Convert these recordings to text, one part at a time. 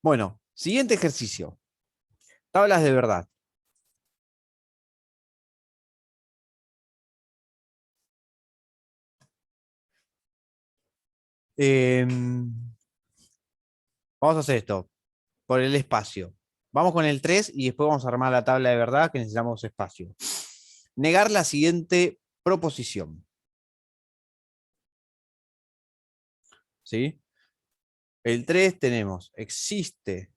Bueno, siguiente ejercicio. Tablas de verdad. Vamos a hacer esto por el espacio. Vamos con el 3 y después vamos a armar la tabla de verdad que necesitamos espacio. Negar la siguiente proposición. ¿Sí? El 3 tenemos, existe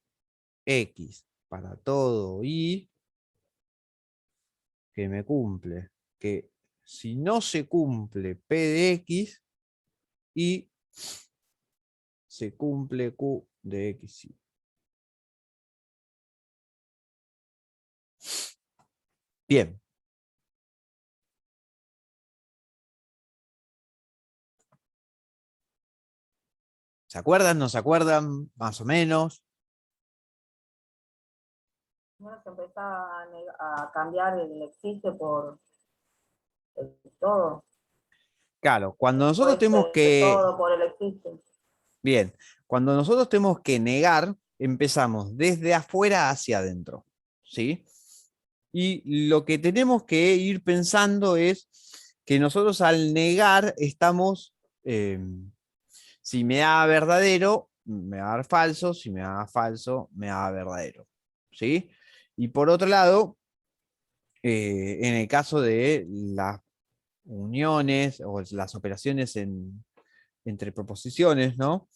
X para todo Y que me cumple, que si no se cumple P de X, Y se cumple Q de X. Bien. ¿Se acuerdan? ¿No se acuerdan? Más o menos. Bueno, se empezaba a cambiar el existe por el todo. Claro, cuando nosotros Después tenemos el que... todo por el existe. Bien, cuando nosotros tenemos que negar, empezamos desde afuera hacia adentro. ¿Sí? Y lo que tenemos que ir pensando es que nosotros al negar estamos... si me da verdadero, me va a dar falso. Si me da falso, me va a dar verdadero. ¿Sí? Y por otro lado, en el caso de las uniones o las operaciones entre proposiciones, ¿no?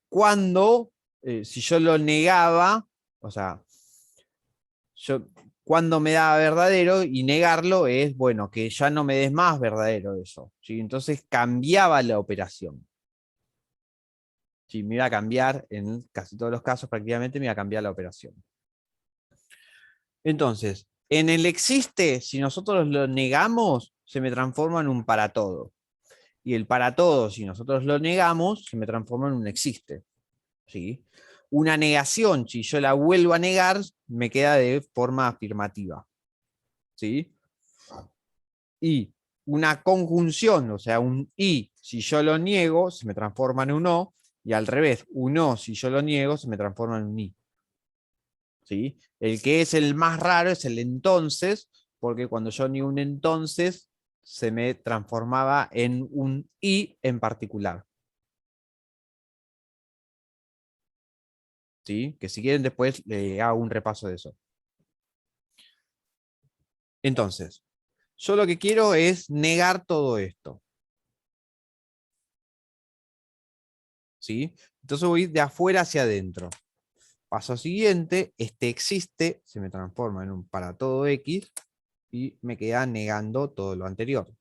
Cuando, si yo lo negaba, o sea, yo, cuando me da verdadero y negarlo es, bueno, que ya no me des más verdadero eso. ¿Sí? Entonces cambiaba la operación. Sí, me iba a cambiar, en casi todos los casos prácticamente me iba a cambiar la operación. Entonces, en el existe, si nosotros lo negamos, se me transforma en un para todo. Y el para todo, si nosotros lo negamos, se me transforma en un existe. ¿Sí? Una negación, si yo la vuelvo a negar, me queda de forma afirmativa. ¿Sí? Y una conjunción, o sea, un y, si yo lo niego, se me transforma en un o, y al revés, un o, si yo lo niego, se me transforma en un i. ¿Sí? El que es el más raro es el entonces, porque cuando yo niego un entonces, se me transformaba en un i en particular. ¿Sí? Que si quieren después le hago un repaso de eso. Entonces, yo lo que quiero es negar todo esto. ¿Sí? Entonces voy de afuera hacia adentro. Paso siguiente, este existe, se me transforma en un para todo X y me queda negando todo lo anterior.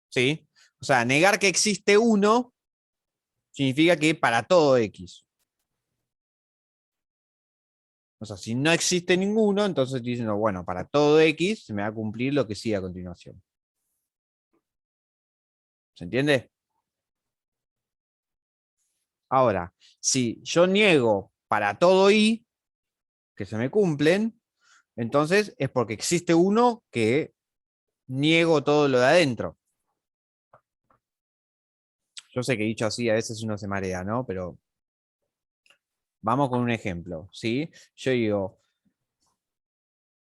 ¿Sí? O sea, negar que existe uno significa que para todo X. O sea, si no existe ninguno, entonces dicen, no, bueno, para todo X se me va a cumplir lo que sigue a continuación. ¿Se entiende? Ahora, si yo niego para todo Y que se me cumplen, entonces es porque existe uno que niego todo lo de adentro. Yo sé que dicho así a veces uno se marea, ¿no? Pero vamos con un ejemplo, ¿sí? Yo digo,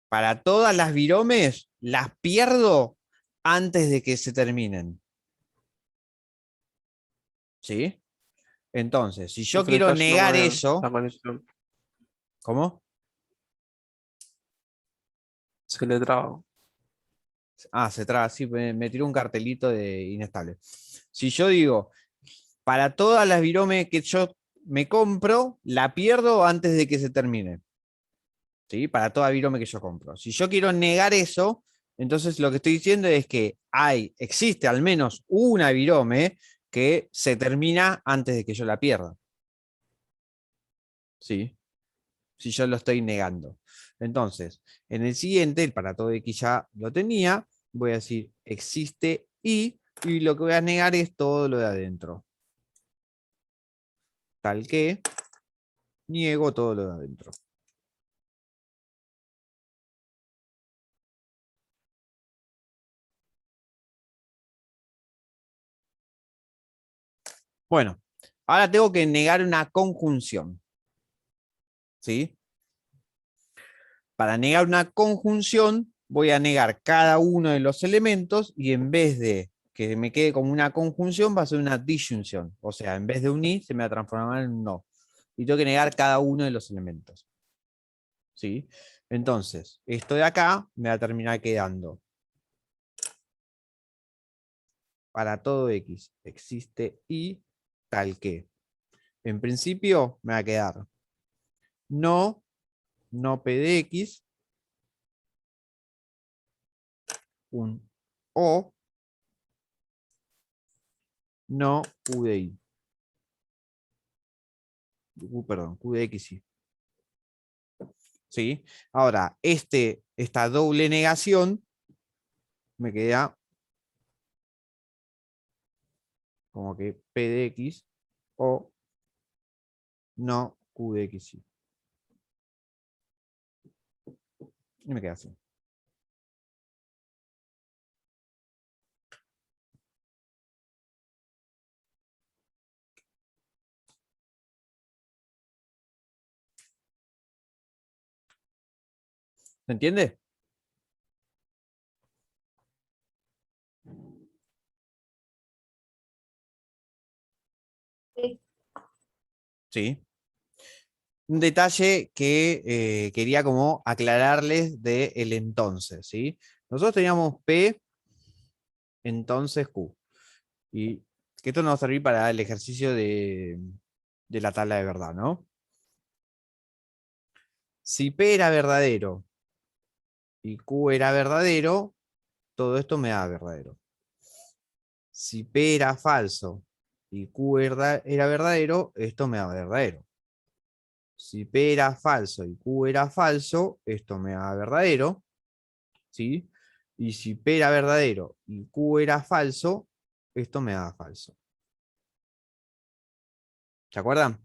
para todas las viromes las pierdo antes de que se terminen. ¿Sí? Entonces, si yo En el quiero caso no negar me eso, la conexión. ¿cómo? Se le traba. Ah, se traba, sí, me tiró un cartelito de inestable. Si yo digo, para todas las viromes que yo me compro, la pierdo antes de que se termine. ¿Sí? Para toda virome que yo compro. Si yo quiero negar eso, entonces lo que estoy diciendo es que existe al menos una virome que se termina antes de que yo la pierda. ¿Sí? Si yo lo estoy negando. Entonces, en el siguiente, el para todo X ya lo tenía, voy a decir existe y lo que voy a negar es todo lo de adentro. Tal que Niego todo lo de adentro. Bueno, ahora tengo que negar una conjunción. ¿Sí? Para negar una conjunción, voy a negar cada uno de los elementos y en vez de que me quede como una conjunción, va a ser una disyunción. O sea, en vez de un i, se me va a transformar en un no. Y tengo que negar cada uno de los elementos. ¿Sí? Entonces, esto de acá me va a terminar quedando. Para todo x existe y tal que. En principio me va a quedar no, no p de x, un o, no q de y. Perdón, q de x y. ¿Sí? Ahora, esta doble negación me queda como que p de x o no q de x y. Y me queda así. ¿Se entiende? Sí, Sí. Un detalle que quería como aclararles de el entonces, ¿sí? Nosotros teníamos P, entonces Q. Y que esto nos va a servir para el ejercicio de la tabla de verdad, ¿no? Si P era verdadero y Q era verdadero, todo esto me da verdadero. Si P era falso y Q era verdadero, esto me da verdadero. Si P era falso y Q era falso, esto me da verdadero. ¿Sí? Y si P era verdadero y Q era falso, esto me da falso. ¿Se acuerdan?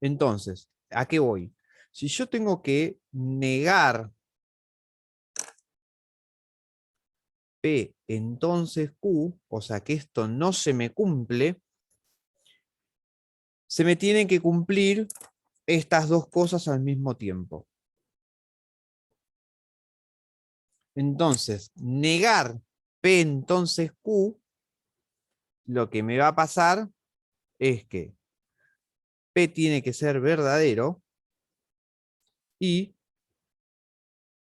Entonces, ¿a qué voy? Si yo tengo que negar P, entonces Q, o sea que esto no se me cumple, se me tienen que cumplir estas dos cosas al mismo tiempo. Entonces, negar P entonces Q, lo que me va a pasar es que P tiene que ser verdadero y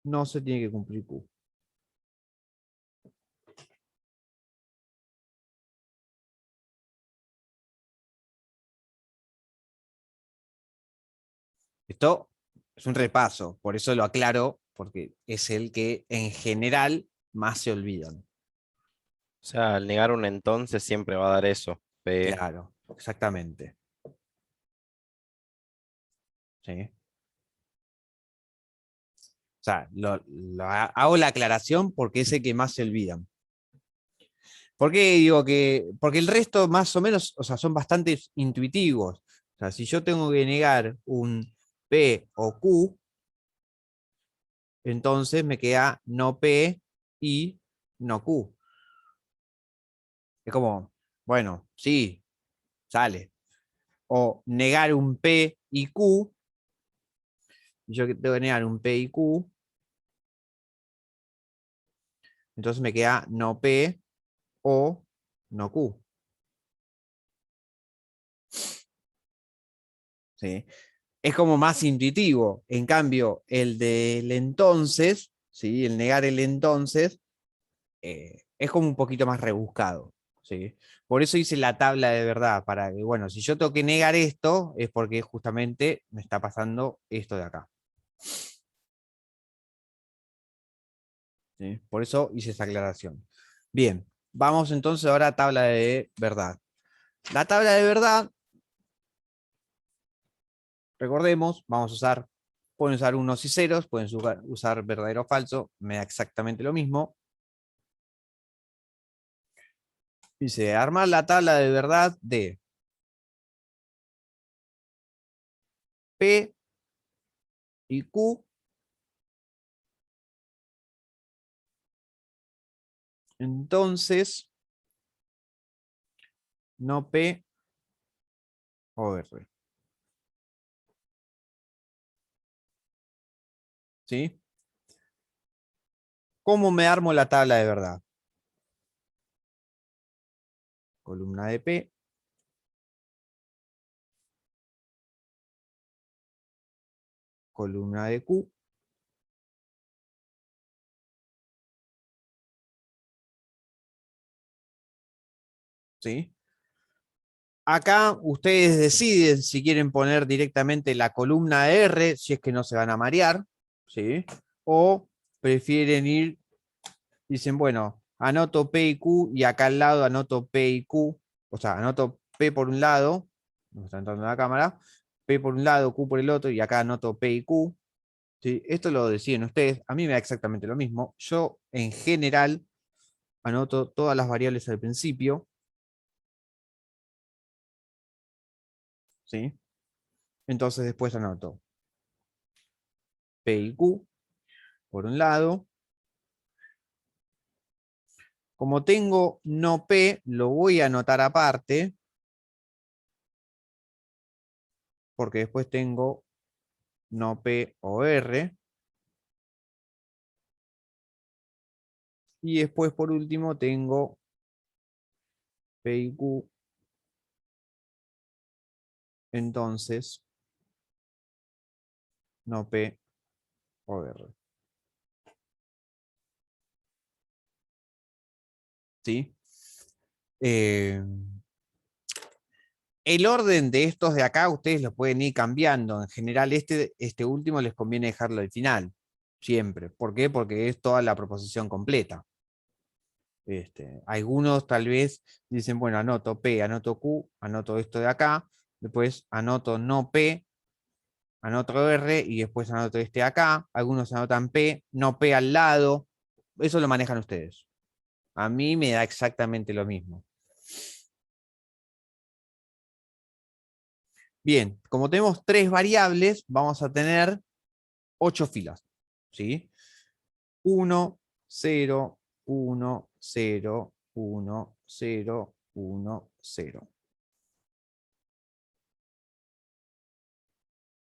no se tiene que cumplir Q. Esto es un repaso, por eso lo aclaro, porque es el que en general más se olvidan. O sea, al negar un entonces siempre va a dar eso. P. Claro, exactamente. ¿Sí? O sea, hago la aclaración porque es el que más se olvidan. ¿Por qué digo que? Porque el resto más o menos, o sea, son bastante intuitivos. O sea, si yo tengo que negar un P o Q, entonces me queda no P y no Q. Es como, bueno, sí, sale. O negar un P y Q. Yo tengo que negar un P y Q. Entonces me queda no P o no Q. ¿Sí? Es como más intuitivo. En cambio, el del entonces, ¿sí? El negar el entonces, es como un poquito más rebuscado. ¿Sí? Por eso hice la tabla de verdad, para que, bueno, si yo tengo que negar esto, es porque justamente me está pasando esto de acá. ¿Sí? Por eso hice esa aclaración. Bien, vamos entonces ahora a tabla de verdad. La tabla de verdad, recordemos, vamos a usar, pueden usar unos y ceros, pueden usar verdadero o falso, me da exactamente lo mismo. Dice, armar la tabla de verdad de P y Q. Entonces, no P o R. ¿Sí? ¿Cómo me armo la tabla de verdad? Columna de P. Columna de Q. ¿Sí? Acá ustedes deciden si quieren poner directamente la columna R, si es que no se van a marear, ¿sí? O prefieren ir, dicen, bueno, anoto P y Q y acá al lado anoto P y Q, o sea, anoto P por un lado, no está entrando en la cámara, P por un lado, Q por el otro y acá anoto P y Q. ¿Sí? Esto lo deciden ustedes, a mí me da exactamente lo mismo. Yo en general anoto todas las variables al principio, ¿sí? Entonces después anoto P y Q por un lado. Como tengo no P, lo voy a anotar aparte, porque después tengo no P o R. Y después, por último, tengo P y Q. Entonces, no P o R. ¿Sí? El orden de estos de acá, ustedes lo pueden ir cambiando. En general, este último les conviene dejarlo al final. Siempre. ¿Por qué? Porque es toda la proposición completa. Algunos tal vez dicen, bueno, anoto P, anoto Q, anoto esto de acá, después anoto no P, anoto R y después anoto este de acá. Algunos anotan P, no P al lado. Eso lo manejan ustedes. A mí me da exactamente lo mismo. Bien, como tenemos 3 variables, vamos a tener 8 filas. ¿Sí? 1, 0, 1, 0, 1, 0, 1, 0.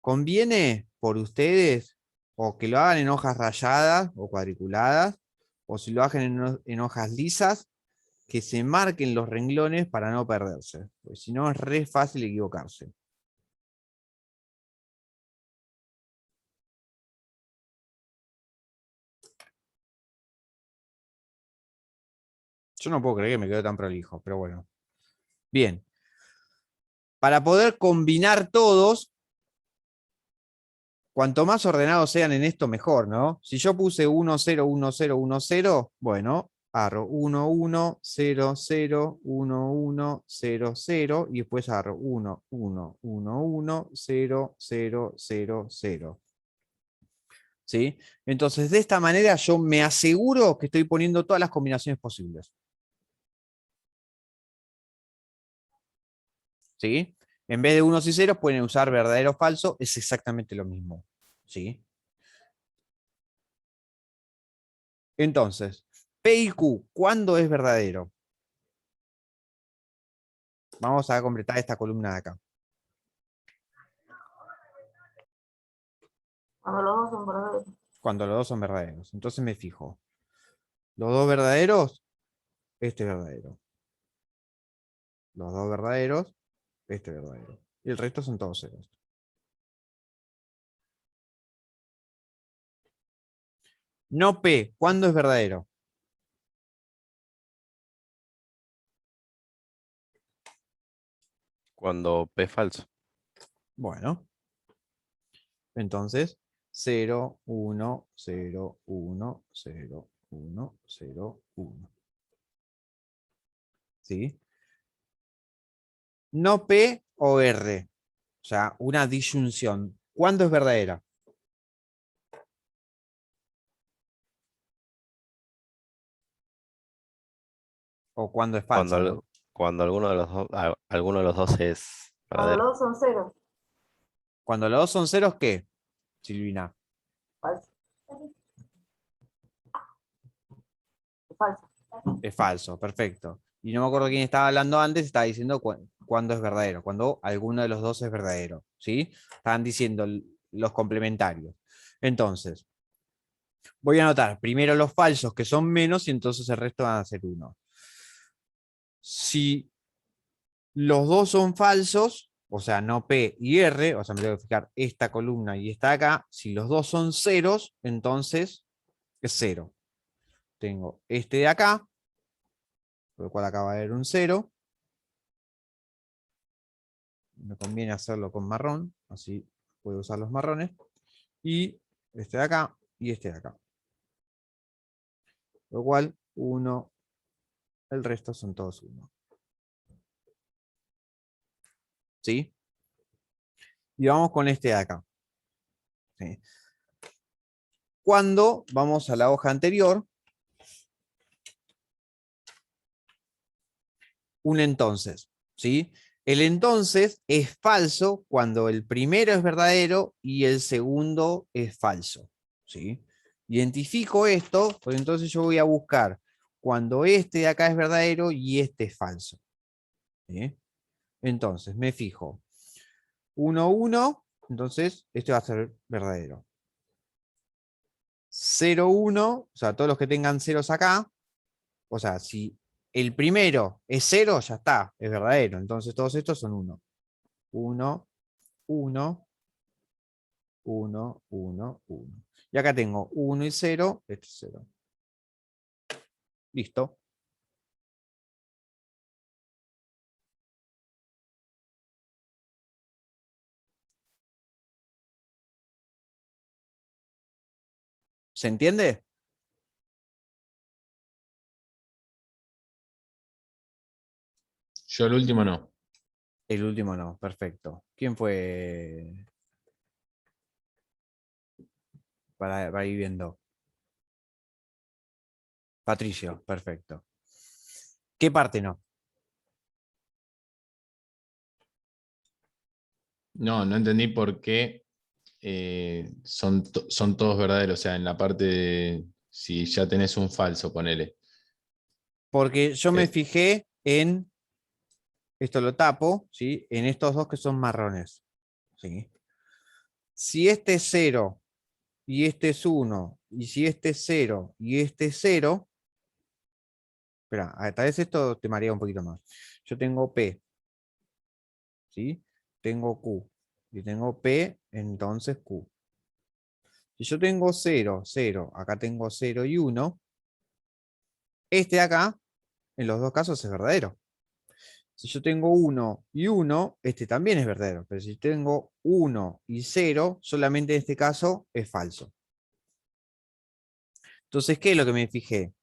Conviene por ustedes o que lo hagan en hojas rayadas o cuadriculadas, o si lo hagan en hojas lisas, que se marquen los renglones para no perderse, porque si no es re fácil equivocarse. Yo no puedo creer que me quedó tan prolijo, pero bueno. Bien. Para poder combinar todos, cuanto más ordenados sean en esto, mejor, ¿no? Si yo puse 1, 0, 1, 0, 1, 0, bueno, agarro 1, 1, 0, 0, 1, 1, 0, 0, y después agarro 1, 1, 1, 1, 0, 0, 0, 0. ¿Sí? Entonces, de esta manera yo me aseguro que estoy poniendo todas las combinaciones posibles. ¿Sí? En vez de unos y ceros pueden usar verdadero o falso, es exactamente lo mismo. ¿Sí? Entonces, P y Q, ¿cuándo es verdadero? Vamos a completar esta columna de acá. Cuando los dos son verdaderos. Cuando los dos son verdaderos. Entonces me fijo. Los dos verdaderos, este es verdadero. Los dos verdaderos, este es verdadero. Y el resto son todos ceros. No P, ¿cuándo es verdadero? Cuando P es falso. Bueno, entonces 0, 1, 0, 1, 0, 1, 0, 1. ¿Sí? No P o R. O sea, una disyunción. ¿Cuándo es verdadera? ¿O cuándo es Cuando, falsa, no? cuando alguno de los dos es Cuando verdadero. los dos son cero. Cuando los dos son ceros, ¿qué, Silvina? Falso. Falso. Es falso, perfecto. Y no me acuerdo quién estaba hablando antes, estaba diciendo cuándo es verdadero, cuando alguno de los dos es verdadero, ¿sí? Estaban diciendo los complementarios. Entonces, voy a anotar primero los falsos que son menos y entonces el resto van a ser 1. Si los dos son falsos, o sea, no P y R, o sea, me tengo que fijar esta columna y esta de acá, si los dos son ceros, entonces es 0. Tengo este de acá, por lo cual acá va a haber un 0. Me conviene hacerlo con marrón, así puedo usar los marrones. Y este de acá y este de acá. Lo cual, 1, el resto son todos 1. ¿Sí? Y vamos con este de acá. ¿Sí? Cuando vamos a la hoja anterior, un entonces. ¿Sí? El entonces es falso cuando el primero es verdadero y el segundo es falso. ¿Sí? Identifico esto, pues entonces yo voy a buscar cuando este de acá es verdadero y este es falso. ¿Sí? Entonces me fijo 1, 1, entonces este va a ser verdadero. 0, 1, o sea, todos los que tengan ceros acá, o sea, si el primero es 0, ya está, es verdadero. Entonces todos estos son 1. 1, 1, 1, 1, 1. Y acá tengo 1 y 0, este es 0. Listo. ¿Se entiende? Yo el último no. El último no, perfecto. ¿Quién fue para ir viendo? Patricio, perfecto. ¿Qué parte no? No, no entendí por qué son todos verdaderos. O sea, en la parte de si ya tenés un falso, ponele. Porque yo me Eh, fijé en, esto lo tapo, ¿sí? En estos dos que son marrones. ¿Sí? Si este es 0 y este es 1, y si este es 0 y este es 0, espera, tal vez esto te marea un poquito más. Yo tengo P, ¿sí? Tengo Q, y tengo P, entonces Q. Si yo tengo 0, 0, acá tengo 0 y 1, este de acá, en los dos casos es verdadero. Si yo tengo 1 y 1, este también es verdadero. Pero si tengo 1 y 0, solamente en este caso es falso. Entonces, ¿qué es lo que me fijé?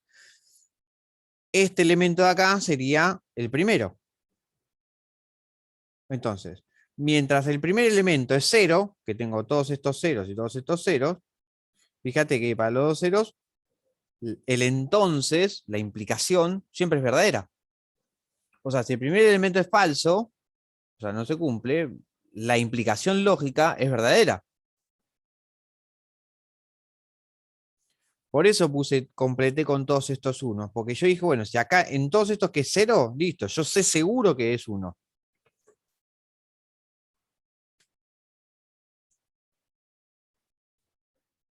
Este elemento de acá sería el primero. Entonces, mientras el primer elemento es 0, que tengo todos estos ceros y todos estos ceros, fíjate que para los dos ceros, el entonces, la implicación, siempre es verdadera. O sea, si el primer elemento es falso, o sea, no se cumple, la implicación lógica es verdadera. Por eso completé con todos estos unos, porque yo dije, bueno, si acá en todos estos que es 0, listo, yo sé seguro que es 1.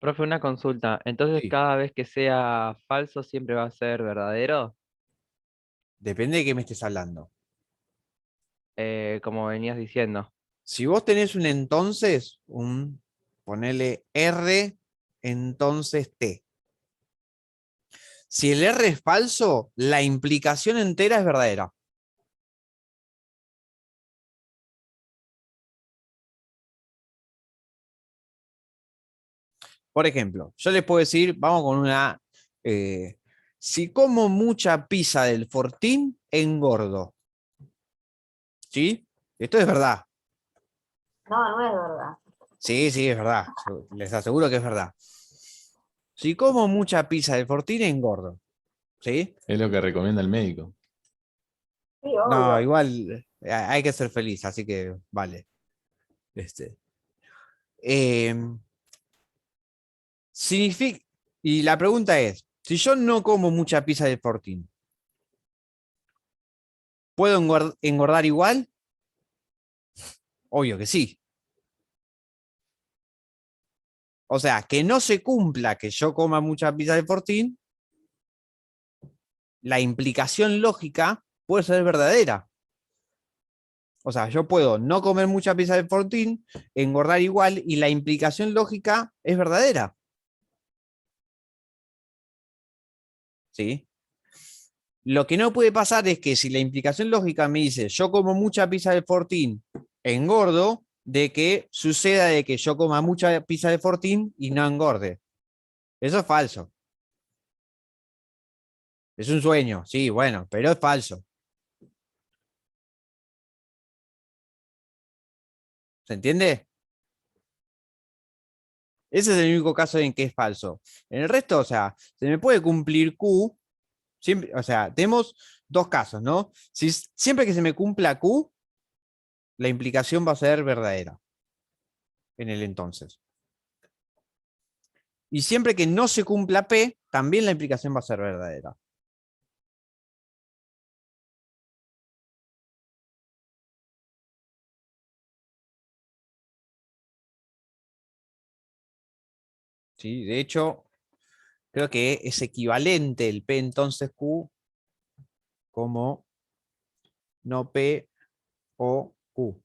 Profe, una consulta. Entonces, Sí. cada vez que sea falso, siempre va a ser verdadero, Depende de qué me estés hablando. como venías diciendo. Si vos tenés un entonces, ponele R, entonces T. Si el R es falso, la implicación entera es verdadera. Por ejemplo, yo les puedo decir, vamos con una, si como mucha pizza del Fortín, engordo. ¿Sí? Esto es verdad. No, no es verdad. Sí, sí, es verdad. Les aseguro que es verdad. Si como mucha pizza del Fortín, engordo. ¿Sí? es lo que recomienda el médico. Sí, No, obvio. igual hay que ser feliz, así que vale. Este. Significa, y la pregunta es, si yo no como mucha pizza de Fortín, ¿puedo engordar igual? Obvio que sí. O sea, que no se cumpla que yo coma mucha pizza de Fortín, la implicación lógica puede ser verdadera. O sea, yo puedo no comer mucha pizza de Fortín, engordar igual, y la implicación lógica es verdadera. ¿Sí? Lo que no puede pasar es que si la implicación lógica me dice yo como mucha pizza de Fortín, engordo, de que suceda de que yo coma mucha pizza de Fortín y no engorde. Eso es falso. Es un sueño, sí, bueno, pero es falso. ¿Se entiende? Ese es el único caso en que es falso. En el resto, o sea, se me puede cumplir Q. Siempre, o sea, tenemos dos casos, ¿no? Siempre que se me cumpla Q, la implicación va a ser verdadera en el entonces. Y siempre que no se cumpla P, también la implicación va a ser verdadera. ¿Sí? De hecho, creo que es equivalente el P entonces Q como no P o Q.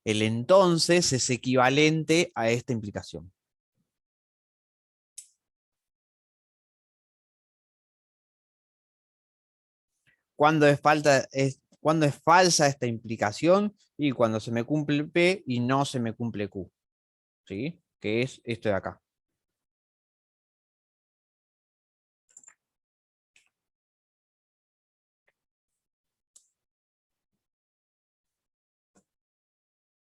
El entonces es equivalente a esta implicación. ¿Cuándo es falsa esta implicación? Y cuando se me cumple P y no se me cumple Q. ¿Sí? Que es esto de acá.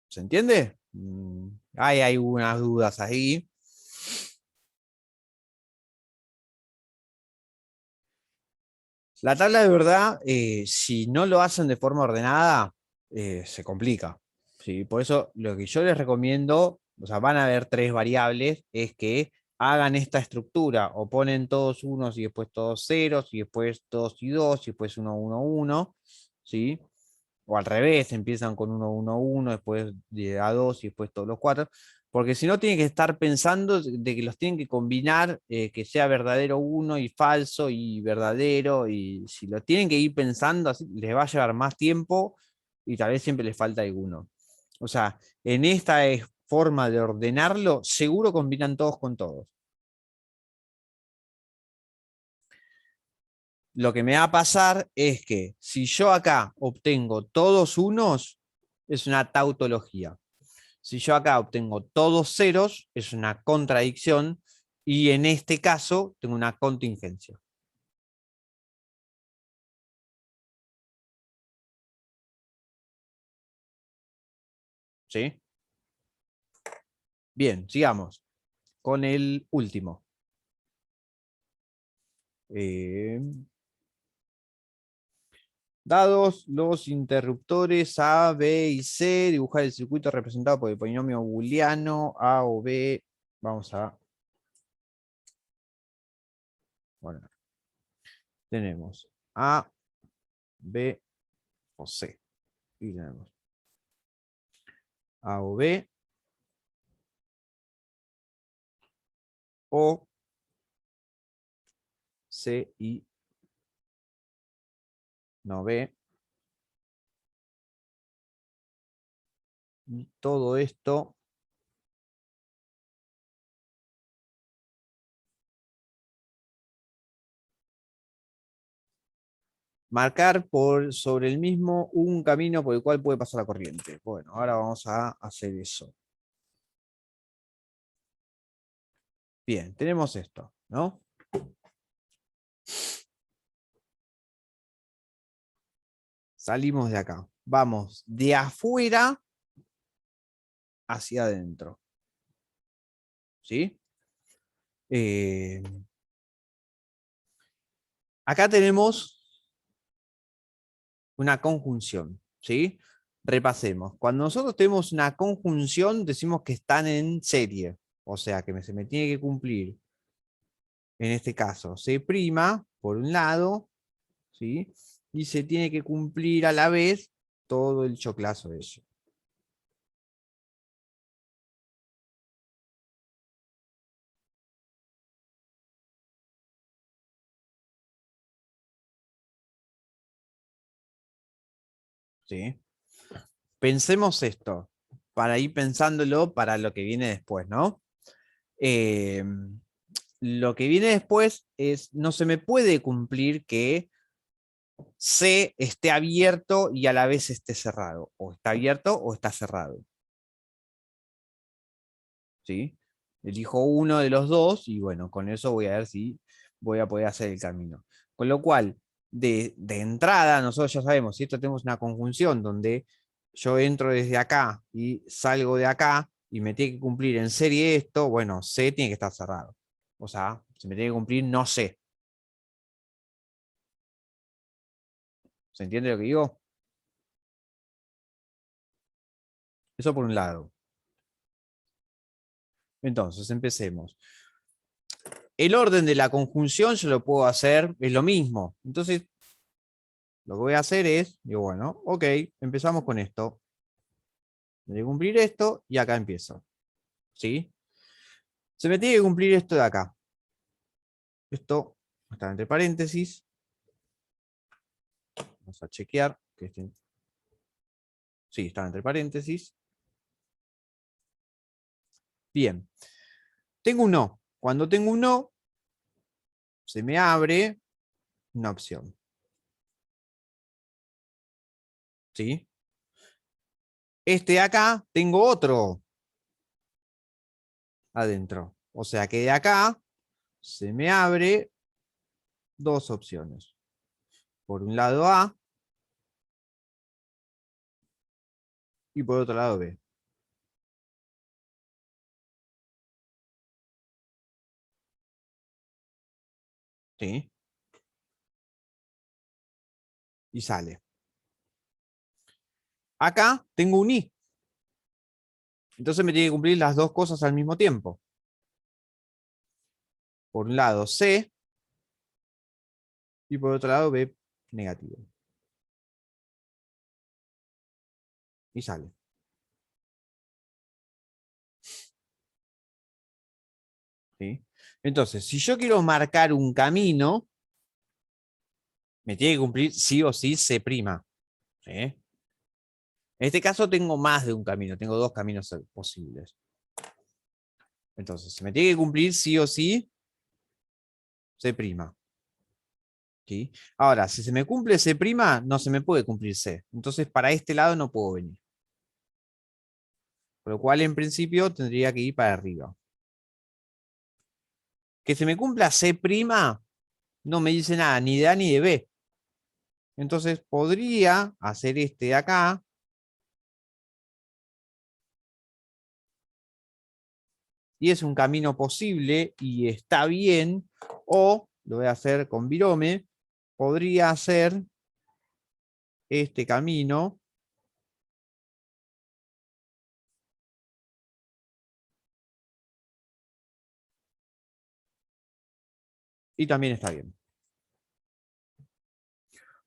¿Se entiende? Hay algunas dudas ahí. La tabla de verdad, si no lo hacen de forma ordenada, se complica. ¿Sí? Por eso lo que yo les recomiendo, o sea, van a haber tres variables, es que hagan esta estructura, o ponen todos unos y después todos ceros, y después dos y dos, y después uno, uno, uno, ¿sí? O al revés, empiezan con 1, 1, 1, después de A2 y después todos los cuatro, porque si no tienen que estar pensando de que los tienen que combinar, que sea verdadero uno y falso y verdadero, y si lo tienen que ir pensando así, les va a llevar más tiempo y tal vez siempre les falta alguno. O sea, en esta forma de ordenarlo, seguro combinan todos con todos. Lo que me va a pasar es que si yo acá obtengo todos unos, es una tautología. Si yo acá obtengo todos ceros, es una contradicción, y en este caso tengo una contingencia. ¿Sí? Bien, sigamos con el último. Dados los interruptores A, B y C, dibujar el circuito representado por el polinomio booleano A o B. Vamos a... Bueno, tenemos A, B o C. Y tenemos A o B o C y no B. Y todo esto marcar sobre el mismo un camino por el cual puede pasar la corriente. Bueno, ahora vamos a hacer eso. Bien, tenemos esto, ¿no? Salimos de acá. Vamos de afuera hacia adentro. ¿Sí? Acá tenemos Una conjunción, ¿sí? Repasemos. Cuando nosotros tenemos una conjunción, decimos que están en serie. O sea, que se me tiene que cumplir, en este caso, C' por un lado, ¿sí? Y se tiene que cumplir a la vez todo el choclazo de eso. ¿Sí? Pensemos esto, para ir pensándolo para lo que viene después, ¿no? Eh, lo que viene después es, no se me puede cumplir que C esté abierto y a la vez esté cerrado. O está abierto o está cerrado. ¿Sí? Elijo uno de los dos y bueno, con eso voy a ver si voy a poder hacer el camino. Con lo cual, de entrada, nosotros ya sabemos, si esto tenemos una conjunción donde yo entro desde acá y salgo de acá y me tiene que cumplir en serie esto, bueno, C tiene que estar cerrado. O sea, si me tiene que cumplir no C. ¿Se entiende lo que digo? Eso por un lado. Entonces, empecemos. El orden de la conjunción yo lo puedo hacer, es lo mismo. Entonces, lo que voy a hacer es, digo, bueno, ok, empezamos con esto. Voy a cumplir esto y acá empiezo. ¿Sí? Se me tiene que cumplir esto de acá. Esto está entre paréntesis. Vamos a chequear que estén. Sí, está entre paréntesis. Bien. Tengo un no. Cuando tengo un no, se me abre una opción. ¿Sí? Este de acá, tengo otro adentro. O sea que de acá se me abre dos opciones. Por un lado A y por otro lado B. ¿Sí? Y sale. Acá tengo un I. Entonces me tiene que cumplir las dos cosas al mismo tiempo. Por un lado C y por otro lado B negativo. Y sale. ¿Sí? Entonces, si yo quiero marcar un camino, me tiene que cumplir sí o sí C'. ¿Sí? En este caso tengo más de un camino, tengo dos caminos posibles. Entonces, se me tiene que cumplir sí o sí C'. ¿Sí? Ahora, si se me cumple C', no se me puede cumplir C. Entonces, para este lado no puedo venir. Por lo cual, en principio, tendría que ir para arriba. Que se me cumpla C', no me dice nada, ni de A ni de B. Entonces, podría hacer este de acá. Y es un camino posible y está bien. O, lo voy a hacer con virome, podría hacer este camino. Y también está bien.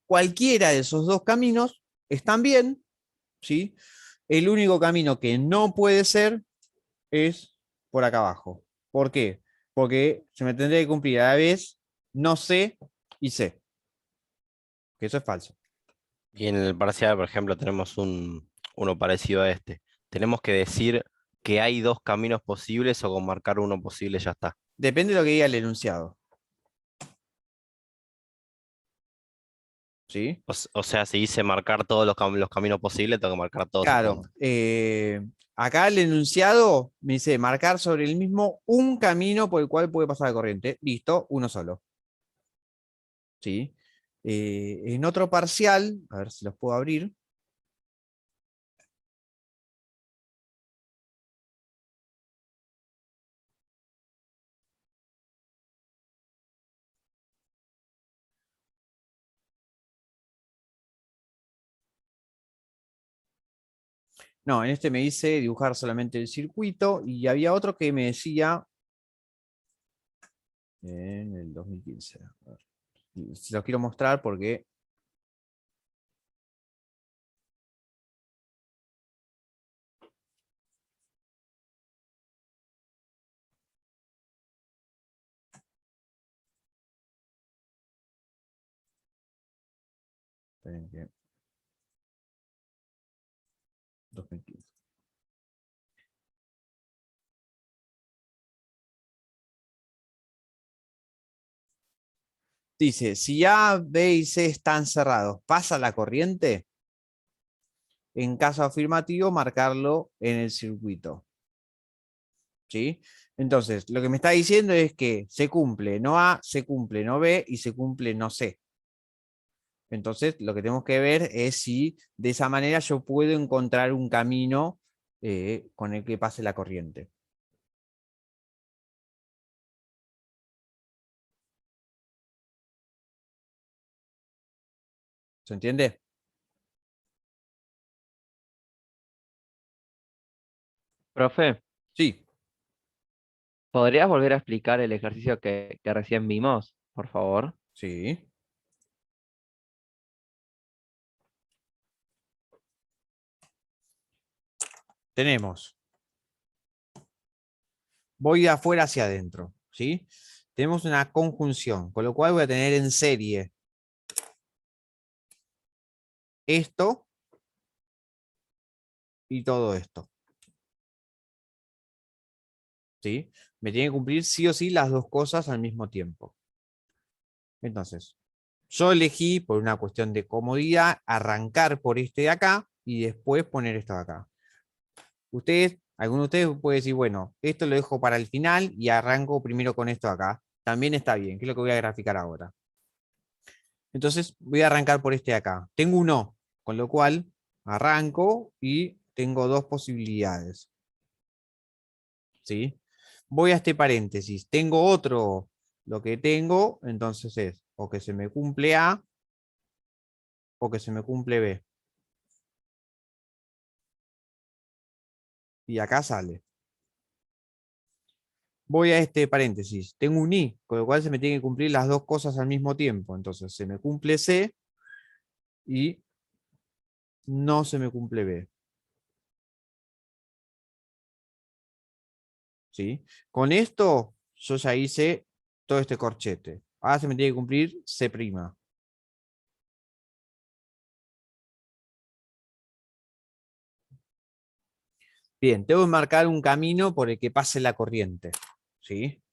Cualquiera de esos dos caminos están bien, ¿sí? El único camino que no puede ser es por acá abajo. ¿Por qué? Porque se me tendría que cumplir a la vez no sé y sé. Que eso es falso. Y en el parcial, por ejemplo, tenemos uno parecido a este. Tenemos que decir que hay dos caminos posibles o con marcar uno posible ya está. Depende de lo que diga el enunciado. ¿Sí? O sea, si dice marcar todos los caminos posibles, tengo que marcar todos Claro. entonces. Acá el enunciado me dice marcar sobre el mismo un camino por el cual puede pasar la corriente. Listo, uno solo. ¿Sí? En otro parcial, a ver si los puedo abrir. No, en este me dice dibujar solamente el circuito y había otro que me decía en el 2015. A ver, se los quiero mostrar porque esperen que 2015. Dice, si A, B y C están cerrados, ¿pasa la corriente? En caso afirmativo, marcarlo en el circuito. ¿Sí? Entonces, lo que me está diciendo es que se cumple no A, se cumple no B y se cumple no C. Entonces, lo que tenemos que ver es si de esa manera yo puedo encontrar un camino con el que pase la corriente. ¿Se entiende? Profe, Sí, ¿podrías volver a explicar el ejercicio que recién vimos, por favor? sí. Tenemos. Voy de afuera hacia adentro, ¿sí? Tenemos una conjunción, con lo cual voy a tener en serie esto y todo esto. ¿Sí? Me tienen que cumplir sí o sí las dos cosas al mismo tiempo. Entonces, yo elegí, por una cuestión de comodidad, arrancar por este de acá y después poner esto de acá. Ustedes, alguno de ustedes puede decir, bueno, esto lo dejo para el final y arranco primero con esto de acá. También está bien, que es lo que voy a graficar ahora. Entonces, voy a arrancar por este de acá. Tengo un O, con lo cual arranco y tengo dos posibilidades. ¿Sí? Voy a este paréntesis. Tengo otro, lo que tengo, entonces es o que se me cumple A o que se me cumple B. Y acá sale. Voy a este paréntesis. Tengo un I, con lo cual se me tienen que cumplir las dos cosas al mismo tiempo. Entonces se me cumple C y no se me cumple B. ¿Sí? Con esto yo ya hice todo este corchete. Ahora se me tiene que cumplir C'. Bien, tengo que marcar un camino por el que pase la corriente. ¿Sí?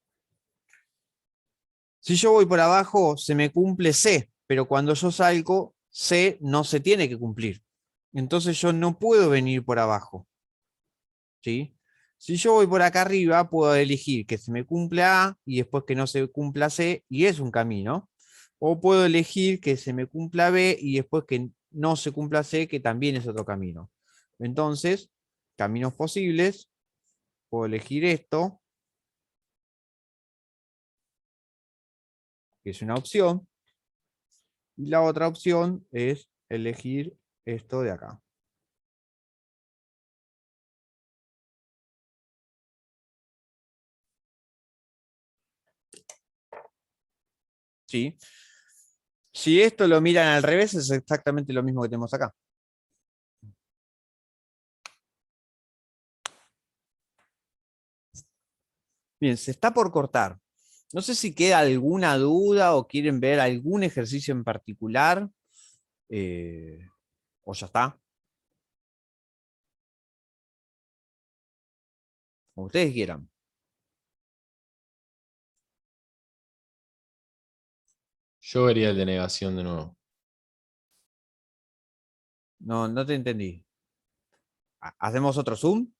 Si yo voy por abajo, se me cumple C, pero cuando yo salgo, C no se tiene que cumplir. Entonces yo no puedo venir por abajo. ¿Sí? Si yo voy por acá arriba, puedo elegir que se me cumpla A y después que no se cumpla C, y es un camino. O puedo elegir que se me cumpla B y después que no se cumpla C, que también es otro camino. Entonces, caminos posibles, puedo elegir esto, que es una opción, y la otra opción es elegir esto de acá. ¿Sí? Si esto lo miran al revés, es exactamente lo mismo que tenemos acá. Bien, se está por cortar. No sé si queda alguna duda o quieren ver algún ejercicio en particular. O ya está. Como ustedes quieran. Yo vería el de negación de nuevo. No, no te entendí. ¿Hacemos otro Zoom?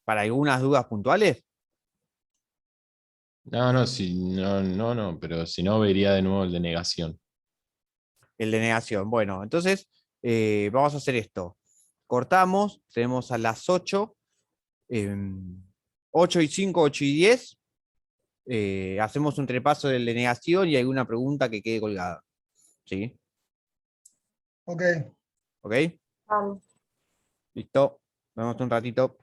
¿Para algunas dudas puntuales? No, pero si no, vería de nuevo el de negación. El de negación. Bueno, entonces vamos a hacer esto. Cortamos, tenemos a las 8. 8 y 5, 8 y 10. Hacemos un repaso de la negación y alguna pregunta que quede colgada. ¿Sí? Ok. ¿Ok? Vale. Listo. Nos vemos un ratito.